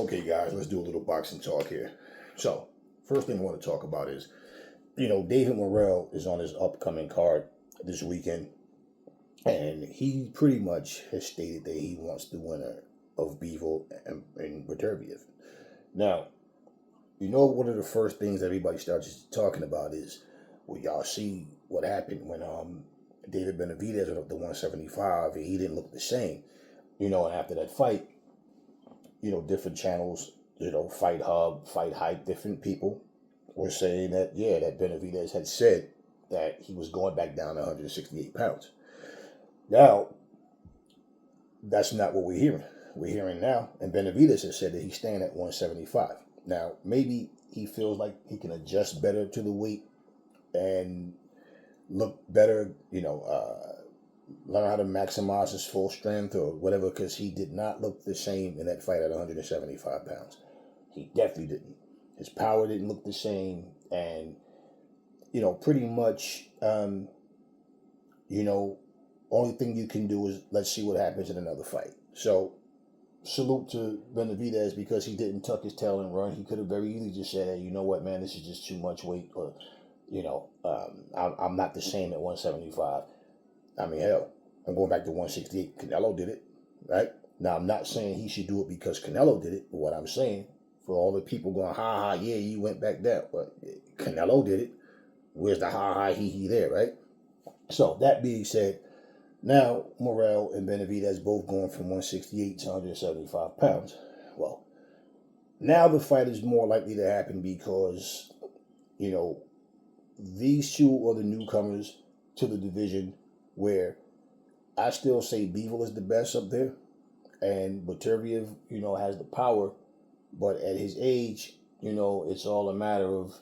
Okay, guys, let's do a little boxing talk here. So, first thing I want to talk about is, David Morell is on his upcoming card this weekend, and he pretty much has stated that he wants the winner of Bivol and Beterbiev. Now, one of the first things everybody starts talking about is, well, y'all see what happened when David Benavidez went up to 175 and he didn't look the same. And after that fight, different channels, Fight Hub, Fight Hype, different people were saying that, that Benavidez had said that he was going back down to 168 pounds. Now, that's not what we're hearing. We're hearing now, and Benavidez has said that he's staying at 175. Now, maybe he feels like he can adjust better to the weight and look better, learn how to maximize his full strength or whatever, because he did not look the same in that fight at 175 pounds. He definitely didn't. His power didn't look the same, and, pretty much, only thing you can do is let's see what happens in another fight. So, salute to Benavidez because he didn't tuck his tail and run. He could have very easily just said, hey, you know what, man, this is just too much weight, or, I'm not the same at 175. I mean, hell, I'm going back to 168. Canelo did it, right? Now, I'm not saying he should do it because Canelo did it, but what I'm saying, for all the people going, ha, yeah, you went back down. But Canelo did it. Where's the ha, he there, right? So, that being said, now Morell and Benavidez both going from 168 to 175 pounds. Well, now the fight is more likely to happen because, these two are the newcomers to the division where I still say Bivol is the best up there, and Beterbiev, has the power, but at his age, it's all a matter of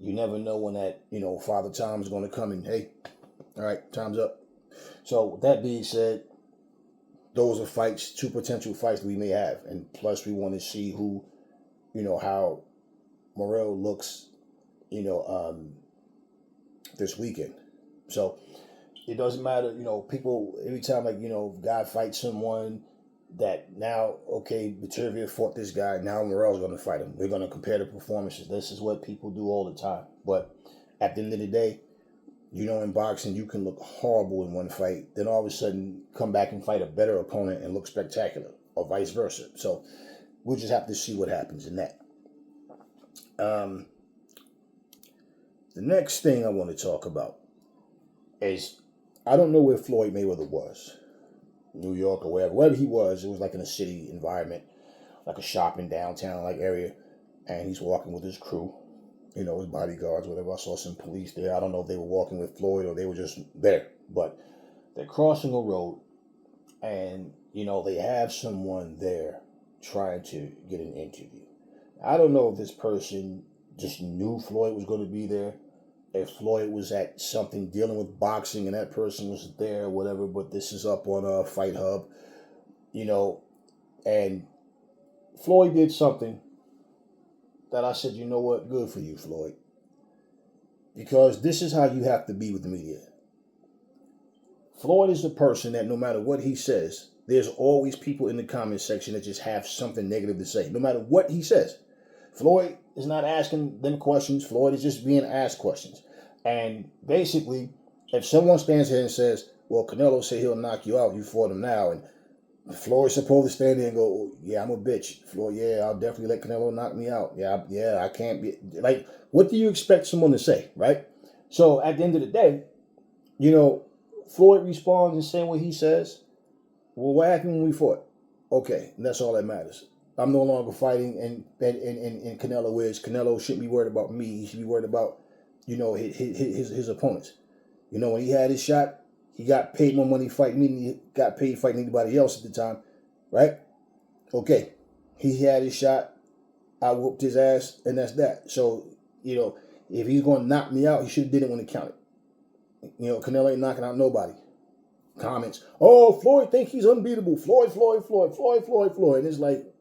you never know when that, Father Time's going to come and, hey, all right, time's up. So with that being said, those are two potential fights we may have, and plus we want to see who, how Morell looks, this weekend. So it doesn't matter, people, every time, guy fights someone that now, okay, Beterbiev fought this guy, now Morell's going to fight him. We're going to compare the performances. This is what people do all the time. But at the end of the day, in boxing, you can look horrible in one fight, then all of a sudden come back and fight a better opponent and look spectacular, or vice versa. So we'll just have to see what happens in that. The next thing I want to talk about is, I don't know where Floyd Mayweather was, New York or wherever he was. It was like in a city environment, like a shopping downtown like area, and he's walking with his crew, his bodyguards, whatever. I saw some police there. I don't know if they were walking with Floyd or they were just there, but they're crossing a road, and they have someone there trying to get an interview. I don't know if this person just knew Floyd was going to be there, if Floyd was at something dealing with boxing and that person was there or whatever, but this is up on Fight Hub, and Floyd did something that I said, you know what, good for you, Floyd. Because this is how you have to be with the media. Floyd is a person that no matter what he says, there's always people in the comment section that just have something negative to say, no matter what he says. Floyd is not asking them questions. Floyd is just being asked questions. And basically, if someone stands here and says, well, Canelo said he'll knock you out, you fought him now, and Floyd's supposed to stand there and go, oh, yeah, I'm a bitch. Floyd, yeah, I'll definitely let Canelo knock me out. Yeah, I can't be. Like, what do you expect someone to say, right? So at the end of the day, Floyd responds and saying what he says. Well, what happened when we fought? Okay, and that's all that matters. I'm no longer fighting, and Canelo is. Canelo shouldn't be worried about me. He should be worried about, his opponents. When he had his shot, he got paid more money fighting me than he got paid fighting anybody else at the time, right? Okay, he had his shot. I whooped his ass, and that's that. So, if he's going to knock me out, he should have did it when it counted. Canelo ain't knocking out nobody. Comments, oh, Floyd think he's unbeatable. Floyd. And it's like,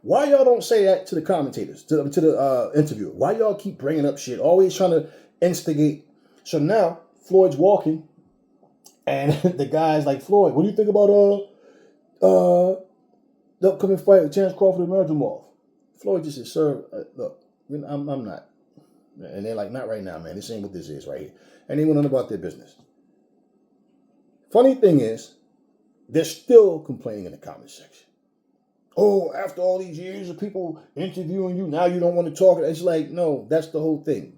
why y'all don't say that to the commentators, to the interviewer? Why y'all keep bringing up shit, always trying to instigate? So now Floyd's walking, and the guy's like, Floyd, what do you think about the upcoming fight, Terence Crawford and Nurmagomedov. Floyd just said, sir, look, I'm not. And they're like, not right now, man. This ain't what this is right here. And they went on about their business. Funny thing is, they're still complaining in the comment section. Oh, after all these years of people interviewing you, now you don't want to talk. It's like, no, that's the whole thing.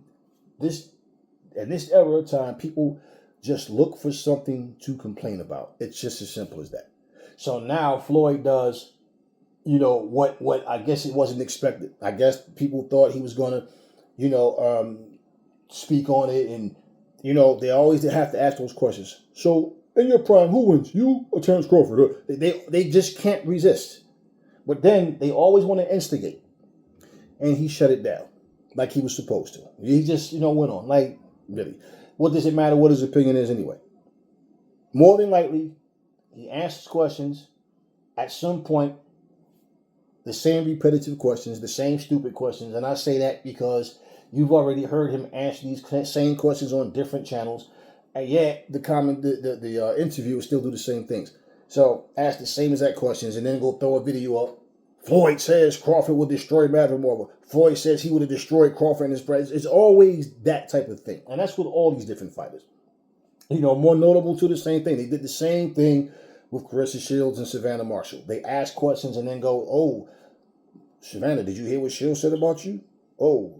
In this era of time, people just look for something to complain about. It's just as simple as that. So now Floyd does, what I guess it wasn't expected. I guess people thought he was going to, speak on it. And, they always have to ask those questions. So in your prime, who wins, you or Terence Crawford? They just can't resist. But then they always want to instigate. And he shut it down like he was supposed to. He just, went on. Like, really. What does it matter what his opinion is anyway? More than likely, he answers questions. At some point, the same repetitive questions, the same stupid questions. And I say that because you've already heard him answer these same questions on different channels. And yet, the interviewers still do the same things. So, ask the same exact questions and then go throw a video up. Floyd says Crawford will destroy Mayweather. Floyd says he would have destroyed Crawford in his presence. It's always that type of thing. And that's with all these different fighters. More notable to the same thing. They did the same thing with Clarissa Shields and Savannah Marshall. They ask questions and then go, oh, Savannah, did you hear what Shields said about you? Oh,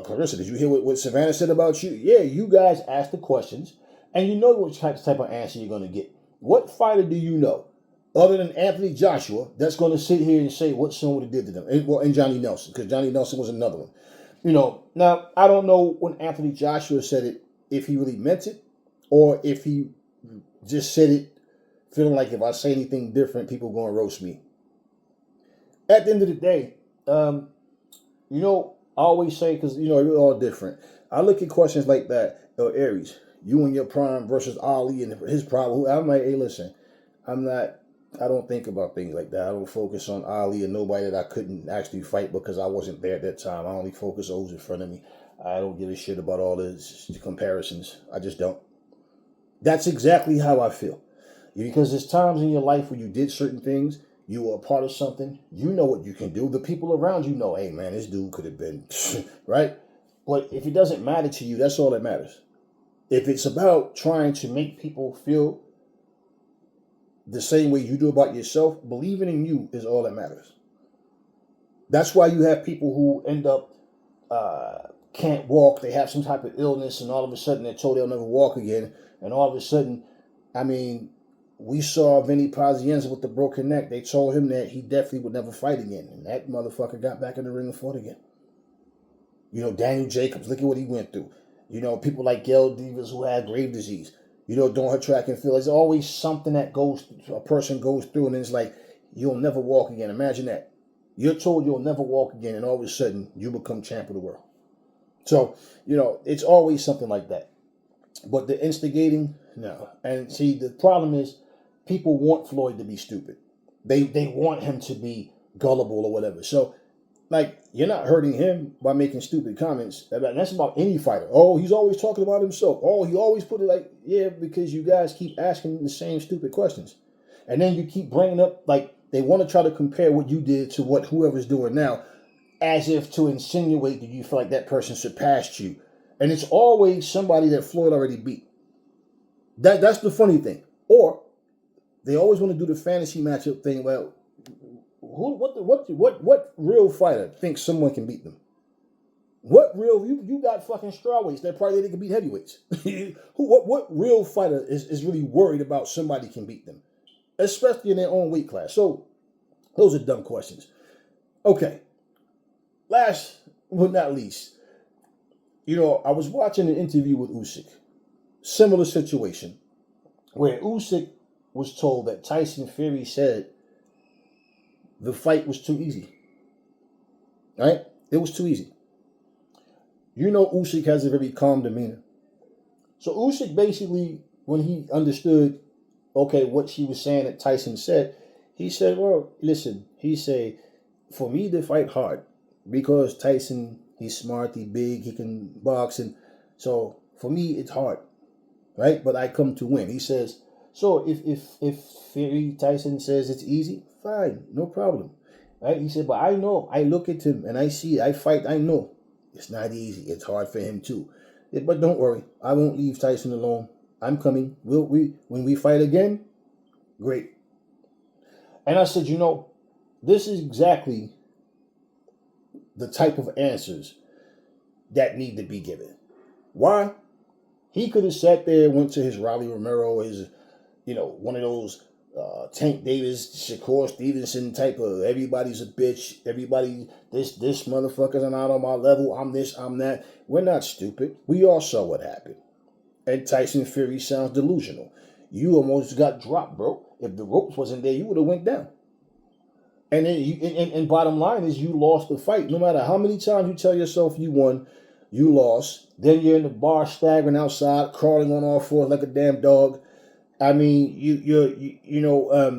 Clarissa, did you hear what Savannah said about you? Yeah, you guys ask the questions and you know what type of answer you're going to get. What fighter do you know, other than Anthony Joshua, that's going to sit here and say what someone would have did to them? And Johnny Nelson, because Johnny Nelson was another one. Now, I don't know when Anthony Joshua said it, if he really meant it, or if he just said it feeling like if I say anything different, people are going to roast me. At the end of the day, I always say, because, we're all different. I look at questions like that, Aries, you and your prime versus Ali and his prime. I'm like, hey, listen, I don't think about things like that. I don't focus on Ali and nobody that I couldn't actually fight because I wasn't there at that time. I only focus on who's in front of me. I don't give a shit about all the comparisons. I just don't. That's exactly how I feel. Because there's times in your life where you did certain things, you were a part of something, you know what you can do. The people around you know, hey, man, this dude could have been, right? But if it doesn't matter to you, that's all that matters. If it's about trying to make people feel the same way you do about yourself, believing in you is all that matters. That's why you have people who end up can't walk. They have some type of illness, and all of a sudden they're told they'll never walk again. And all of a sudden, we saw Vinny Pazienza with the broken neck. They told him that he definitely would never fight again. And that motherfucker got back in the ring and fought again. Daniel Jacobs, look at what he went through. People like Gail Davis who had grave disease. Doing her track and field. There's always something that a person goes through, and it's like, you'll never walk again. Imagine that. You're told you'll never walk again, and all of a sudden, you become champ of the world. So, it's always something like that. But the instigating, no. And see, the problem is, people want Floyd to be stupid. They want him to be gullible or whatever. So, you're not hurting him by making stupid comments. That's about any fighter. Oh, he's always talking about himself. Oh, he always put it yeah, because you guys keep asking the same stupid questions. And then you keep bringing up, they want to try to compare what you did to what whoever's doing now, as if to insinuate that you feel like that person surpassed you. And it's always somebody that Floyd already beat. That's the funny thing. Or they always want to do the fantasy matchup thing. Well, what real fighter thinks someone can beat them? What real you got fucking strawweights that probably they can beat heavyweights. What real fighter is really worried about somebody can beat them, especially in their own weight class? So those are dumb questions. Okay. Last but not least, I was watching an interview with Usyk. Similar situation where Usyk was told that Tyson Fury said the fight was too easy. Right? It was too easy. Usyk has a very calm demeanor. So Usyk basically, when he understood, what she was saying that Tyson said, he said, well, listen, he said, for me to fight hard, because Tyson, he's smart, he's big, he can box, and so for me, it's hard, right? But I come to win. He says, so if Fury Tyson says it's easy, Fine, no problem. Right? He said, but I know, I look at him and I see, I fight, I know. It's not easy. It's hard for him too. Yeah, but don't worry, I won't leave Tyson alone. I'm coming. When we fight again, great. And I said, this is exactly the type of answers that need to be given. Why? He could have sat there and went to his Rolly Romero, his, one of those Tank Davis, Shakur Stevenson type of everybody's a bitch, everybody, this motherfucker's not on my level, I'm this, I'm that. We're not stupid. We all saw what happened. And Tyson Fury sounds delusional. You almost got dropped, bro. If the ropes wasn't there, you would have went down. And then and bottom line is you lost the fight. No matter how many times you tell yourself you won, you lost. Then you're in the bar staggering outside, crawling on all fours like a damn dog. I mean,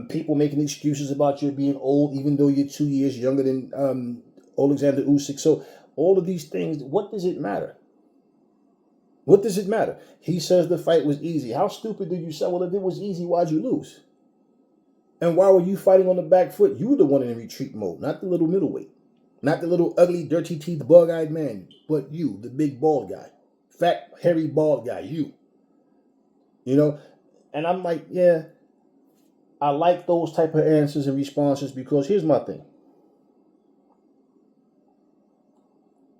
people making excuses about you being old, even though you're 2 years younger than Alexander Usyk. So all of these things, what does it matter? What does it matter? He says the fight was easy. How stupid did you say? Well, if it was easy, why'd you lose? And why were you fighting on the back foot? You were the one in retreat mode, not the little middleweight. Not the little ugly, dirty teeth, bug-eyed man, but you, the big bald guy. Fat, hairy, bald guy, you. And I'm like, yeah, I like those type of answers and responses because here's my thing.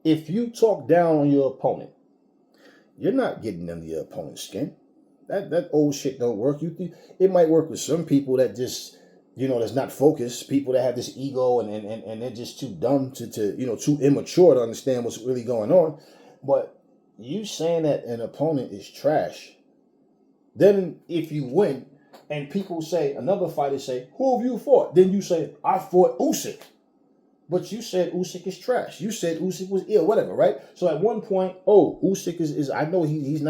If you talk down on your opponent, you're not getting under your opponent's skin. That old shit don't work. It might work with some people that just, that's not focused. People that have this ego and they're just too dumb to too immature to understand what's really going on. But you saying that an opponent is trash, then if you win and people say, another fighter say, who have you fought? Then you say, I fought Usyk. But you said Usyk is trash. You said Usyk was ill, whatever, right? So at one point, Usyk is I know he's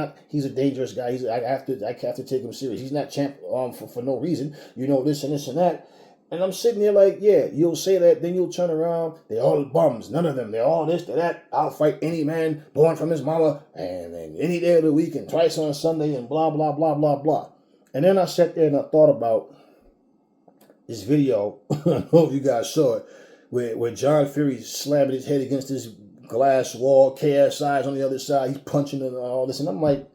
a dangerous guy. I have to take him serious. He's not champ for no reason. This and this and that. And I'm sitting there like, yeah, you'll say that, then you'll turn around. They're all bums. None of them. They're all this, they're that. I'll fight any man born from his mama and any day of the week and twice on Sunday and blah, blah, blah, blah, blah. And then I sat there and I thought about this video. I don't know if you guys saw it. Where John Fury slamming his head against this glass wall, KSI's on the other side, he's punching and all this. And I'm like,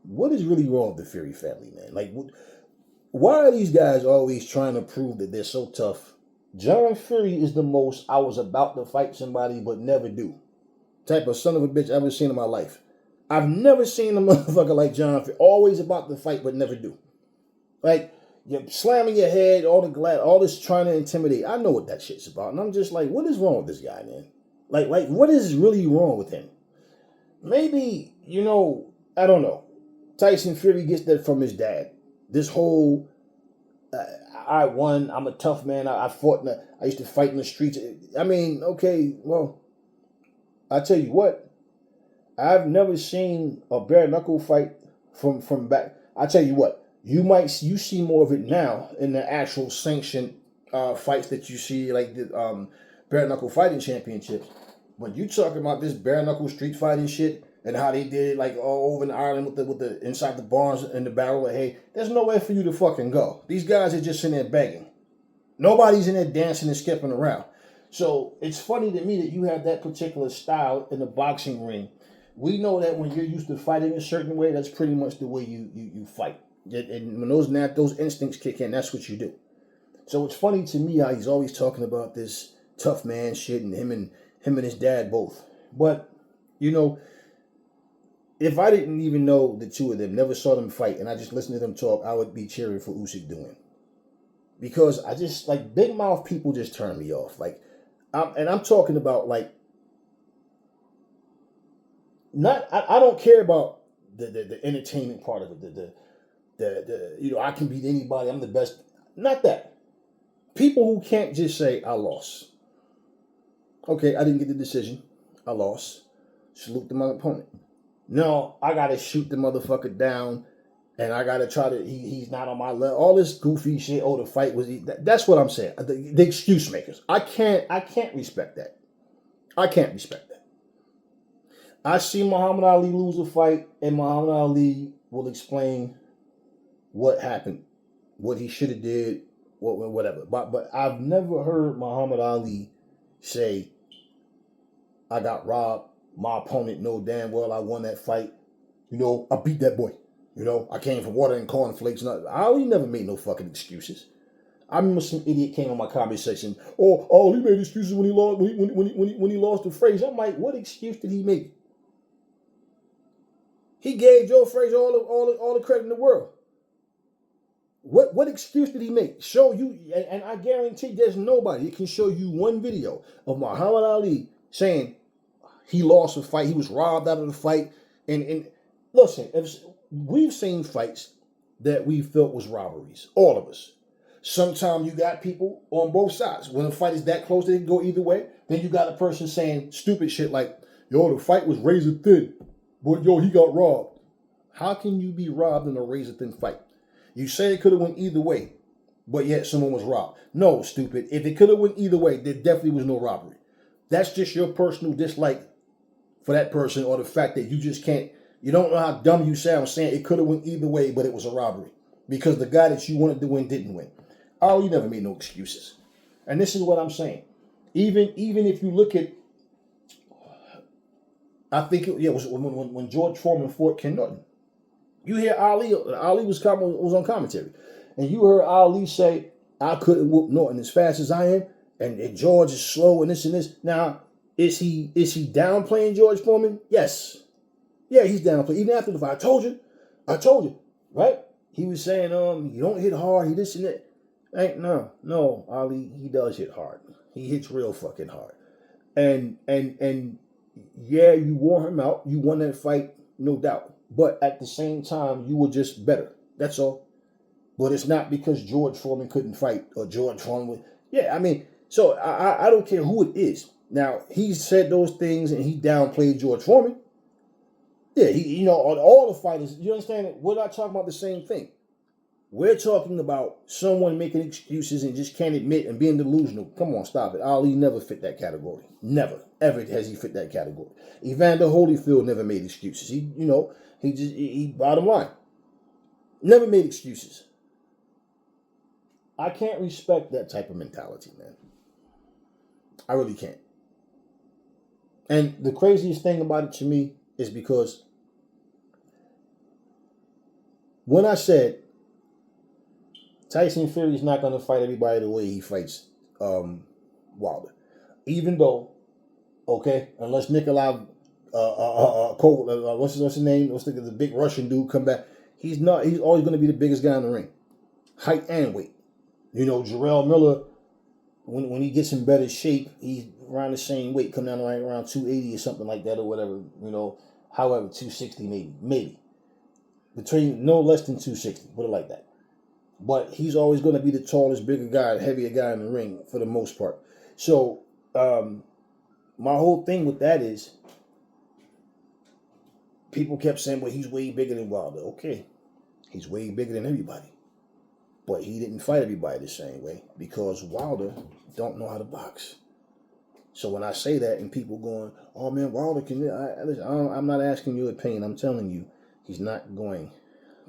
what is really wrong with the Fury family, man? Like, why are these guys always trying to prove that they're so tough? John Fury is the most I was about to fight somebody but never do type of son of a bitch I've ever seen in my life. I've never seen a motherfucker like John Fury, always about to fight but never do. Like, you're slamming your head, all this trying to intimidate. I know what that shit's about. And I'm just like, what is wrong with this guy, man? Like, what is really wrong with him? Maybe, I don't know. Tyson Fury gets that from his dad. This whole, I won, I'm a tough man, I fought, I used to fight in the streets. I mean, okay, well, I tell you what, I've never seen a bare knuckle fight from back. I tell you what, you see more of it now in the actual sanctioned fights that you see, like the bare knuckle fighting championships. But you talking about this bare knuckle street fighting shit and how they did it like all over in Ireland with the inside the barns and the barrel of hay. There's nowhere for you to fucking go. These guys are just in there begging. Nobody's in there dancing and skipping around. So it's funny to me that you have that particular style in the boxing ring. We know that when you're used to fighting a certain way, that's pretty much the way you fight. And when those instincts kick in, that's what you do. So it's funny to me how he's always talking about this tough man shit and him and his dad both. But, if I didn't even know the two of them, never saw them fight, and I just listened to them talk, I would be cheering for Usyk to win. Because I just, like, big mouth people just turn me off. Like, I'm talking about, like, I don't care about the entertainment part of it, I can beat anybody, I'm the best. Not that. People who can't just say, I lost. Okay, I didn't get the decision. I lost. Salute to my opponent. No, I got to shoot the motherfucker down, and I got to try to, he's not on my level. All this goofy shit, the fight was, that's what I'm saying. The excuse makers. I can't respect that. I can't respect that. I see Muhammad Ali lose a fight, and Muhammad Ali will explain what happened, what he should have did, whatever. But I've never heard Muhammad Ali say, I got robbed. My opponent know damn well I won that fight. You know, I beat that boy. You know, I came from water and cornflakes. Ali never made no fucking excuses. I remember some idiot came on my comment section. Oh, he made excuses when he lost when he lost to Frazier. I'm like, what excuse did he make? He gave Joe Frazier all the credit in the world. What excuse did he make? Show you, and I guarantee there's nobody that can show you one video of Muhammad Ali saying he lost a fight, he was robbed out of the fight. And listen, we've seen fights that we felt was robberies, all of us. Sometimes you got people on both sides. When a fight is that close, they can go either way. Then you got a person saying stupid shit like, yo, the fight was razor thin, but yo, he got robbed. How can you be robbed in a razor thin fight? You say it could have went either way, but yet someone was robbed. No, stupid. If it could have went either way, there definitely was no robbery. That's just your personal dislike for that person, or the fact that you just can't, you don't know how dumb you sound saying it could have went either way, but it was a robbery. Because the guy that you wanted to win didn't win. Oh, you never made no excuses. And this is what I'm saying. Even if you look at, I think it was when George Foreman fought Ken Norton. You hear Ali was on commentary, and you heard Ali say, I couldn't whoop Norton as fast as I am, and George is slow and this and this. Now, is he downplaying George Foreman? Yes. Yeah, he's downplaying. Even after the fight, I told you, right? He was saying, you don't hit hard, he this and that. No, Ali, he does hit hard. He hits real fucking hard. And yeah, you wore him out. You won that fight, no doubt. But at the same time, you were just better. That's all. But it's not because George Foreman couldn't fight or George Foreman was. Yeah, I mean, so I don't care who it is. Now, he said those things and he downplayed George Foreman. Yeah, all the fighters, you understand? We're not talking about the same thing. We're talking about someone making excuses and just can't admit and being delusional. Come on, stop it. Ali never fit that category. Never, ever has he fit that category. Evander Holyfield never made excuses. He bottom line, never made excuses. I can't respect that type of mentality, man. I really can't. And the craziest thing about it to me is because when I said Tyson Fury's not going to fight everybody the way he fights Wilder, even though, okay, unless Nikolai what's his name? What's the big Russian dude come back? He's always going to be the biggest guy in the ring, height and weight. Jarrell Miller, when he gets in better shape, he's around the same weight, come down right around 280 or something like that or whatever. However, 260 maybe between no less than 260. Put it like that. But he's always going to be the tallest, bigger guy, heavier guy in the ring for the most part. So my whole thing with that is, people kept saying, well, he's way bigger than Wilder. Okay, he's way bigger than everybody. But he didn't fight everybody the same way because Wilder don't know how to box. So when I say that and people going, oh man, Wilder can, I'm not asking your opinion. I'm telling you, he's not going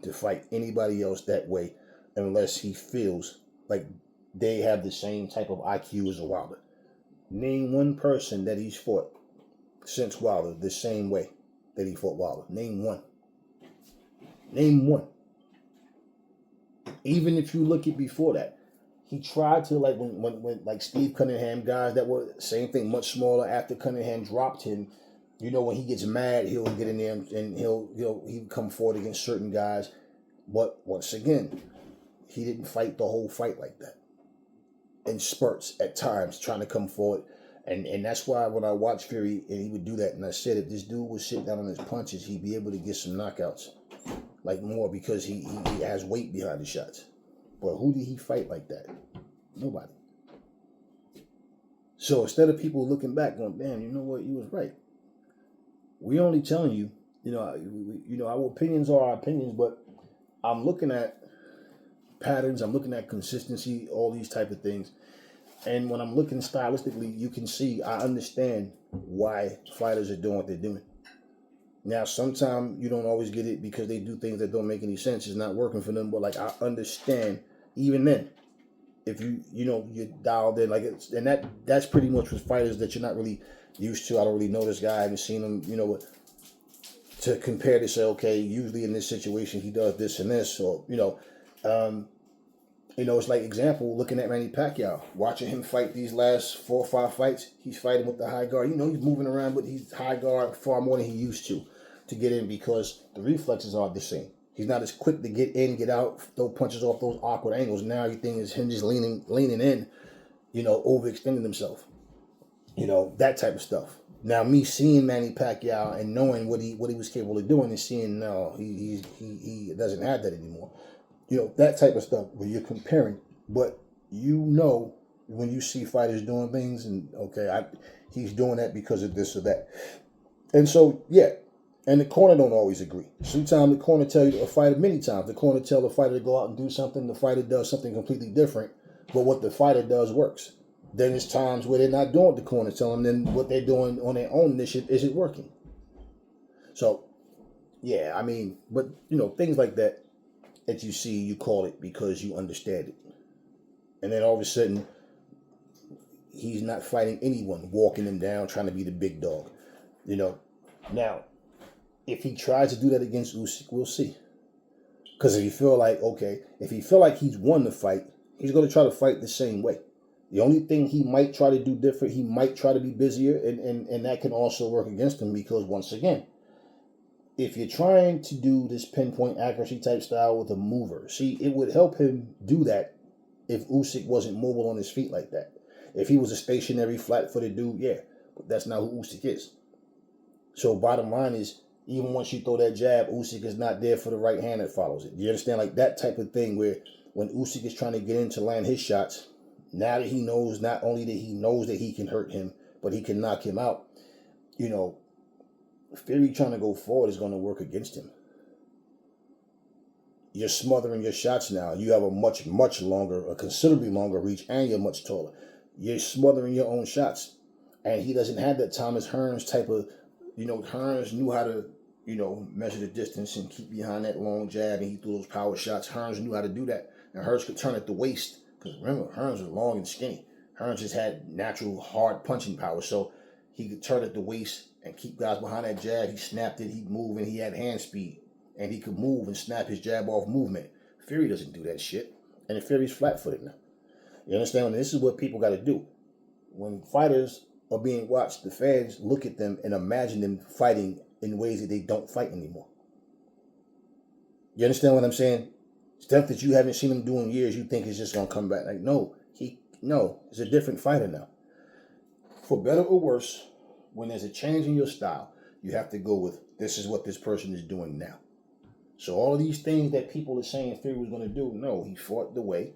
to fight anybody else that way unless he feels like they have the same type of IQ as a Wilder. Name one person that he's fought since Wilder the same way that he fought Wilder. Name one. Name one. Even if you look at before that, he tried to, like when like Steve Cunningham, guys that were same thing, much smaller. After Cunningham dropped him, when he gets mad, he'll get in there and he'll come forward against certain guys. But once again, he didn't fight the whole fight like that. In spurts at times, trying to come forward. And that's why when I watched Fury and he would do that, and I said if this dude would sit down on his punches, he'd be able to get some knockouts. Like more, because he has weight behind the shots. But who did he fight like that? Nobody. So instead of people looking back going, damn, you know what, you was right. We only telling you, our opinions are our opinions, but I'm looking at patterns, I'm looking at consistency, all these type of things. And when I'm looking stylistically, you can see, I understand why fighters are doing what they're doing. Now, sometimes you don't always get it because they do things that don't make any sense. It's not working for them. But, I understand even then. if you dialed in, like and that's pretty much with fighters that you're not really used to. I don't really know this guy. I haven't seen him, to compare to say, okay, usually in this situation he does this and this, or it's like example looking at Manny Pacquiao, watching him fight these last 4 or 5 fights. He's fighting with the high guard. He's moving around, but he's high guard far more than he used to get in because the reflexes aren't the same. He's not as quick to get in, get out, throw punches off those awkward angles. Now everything is him just leaning in, overextending himself. That type of stuff. Now me seeing Manny Pacquiao and knowing what he was capable of doing and seeing no, he doesn't have that anymore. That type of stuff where you're comparing, but when you see fighters doing things and he's doing that because of this or that. And so, yeah, and the corner don't always agree. Sometimes the corner tell you, a fighter, many times, the corner tell the fighter to go out and do something, the fighter does something completely different, but what the fighter does works. Then there's times where they're not doing what the corner tell them, then what they're doing on their own initiative isn't working. So, yeah, I mean, but, things like that you see, you call it because you understand it. And then all of a sudden, he's not fighting anyone, walking him down, trying to be the big dog. Now, if he tries to do that against Usyk, we'll see. Because if you feel like he's won the fight, he's going to try to fight the same way. The only thing he might try to do different, he might try to be busier, and that can also work against him because, once again, if you're trying to do this pinpoint accuracy type style with a mover, see, it would help him do that if Usyk wasn't mobile on his feet like that. If he was a stationary, flat-footed dude, yeah, but that's not who Usyk is. So bottom line is, even once you throw that jab, Usyk is not there for the right hand that follows it. You understand? Like that type of thing where when Usyk is trying to get in to land his shots, now that he knows, not only that he knows that he can hurt him, but he can knock him out, Fury trying to go forward is going to work against him. You're smothering your shots now. You have a much longer, a considerably longer reach, and you're much taller. You're smothering your own shots. And he doesn't have that Thomas Hearns type of, Hearns knew how to, measure the distance and keep behind that long jab, and he threw those power shots. Hearns knew how to do that. And Hearns could turn at the waist. Because remember, Hearns was long and skinny. Hearns just had natural hard punching power. So he could turn at the waist and keep guys behind that jab. He snapped it, he'd move, and he had hand speed. And he could move and snap his jab off movement. Fury doesn't do that shit. And Fury's flat-footed now. You understand? This is what people got to do. When fighters are being watched, the fans look at them and imagine them fighting in ways that they don't fight anymore. You understand what I'm saying? Stuff that you haven't seen him do in years, you think is just going to come back. Like, no, he's a different fighter now. For better or worse, when there's a change in your style, you have to go with, this is what this person is doing now. So all of these things that people are saying Fury was going to do, no, he fought the way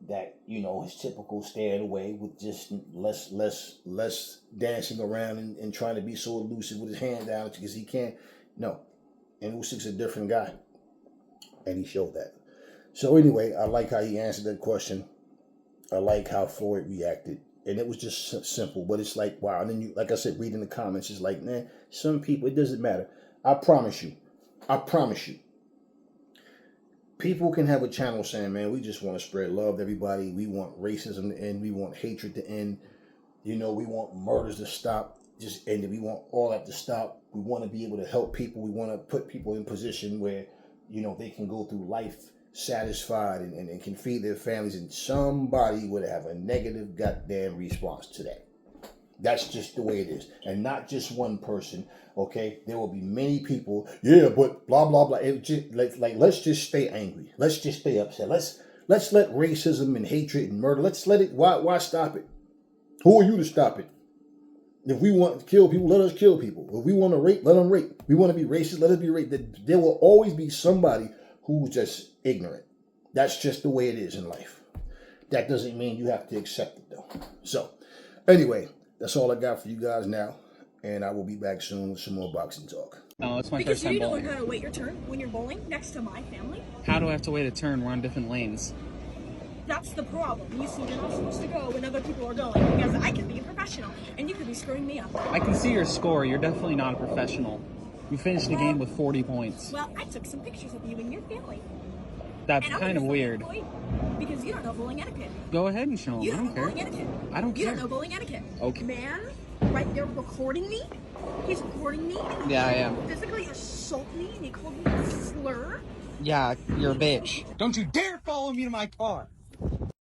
that, his typical staying away with just less dancing around and trying to be so elusive with his hand down because he can't. No. And Usyk's a different guy. And he showed that. So anyway, I like how he answered that question. I like how Floyd reacted. And it was just simple, but it's like, wow. And then you, like I said, reading the comments, it's like, man, some people, it doesn't matter. I promise you. People can have a channel saying, man, we just want to spread love to everybody. We want racism to end. We want hatred to end. We want murders to stop. And we want all that to stop. We want to be able to help people. We want to put people in position where, they can go through life satisfied and can feed their families. And somebody would have a negative goddamn response to that. That's just the way it is. And not just one person, okay? There will be many people, yeah, but blah, blah, blah. It just, let's just stay angry. Let's just stay upset. Let's let racism and hatred and murder, let's let it, why stop it? Who are you to stop it? If we want to kill people, let us kill people. If we want to rape, let them rape. We want to be racist, let us be racist. There will always be somebody who's just ignorant. That's just the way it is in life. That doesn't mean you have to accept it, though. So, anyway, that's all I got for you guys now. And I will be back soon with some more boxing talk. Oh, it's my first time bowling. Because you need to learn how to wait your turn when you're bowling next to my family. How do I have to wait a turn? We're on different lanes. That's the problem. You see, you're not supposed to go when other people are going because I can be a professional and you could be screwing me up. I can see your score. You're definitely not a professional. You finished the game with 40 points. Well, I took some pictures of you and your family. That's And I'm kind of gonna weird. Floyd, because you don't know bowling etiquette. Go ahead and show him. You I don't don't know care. bowling etiquette. I don't You care. don't know bowling etiquette. Okay. Man, right there recording me. He's recording me. And Yeah, I am. physically assault me, and he called me a slur. Yeah, you're a bitch. Don't you dare follow me to my car.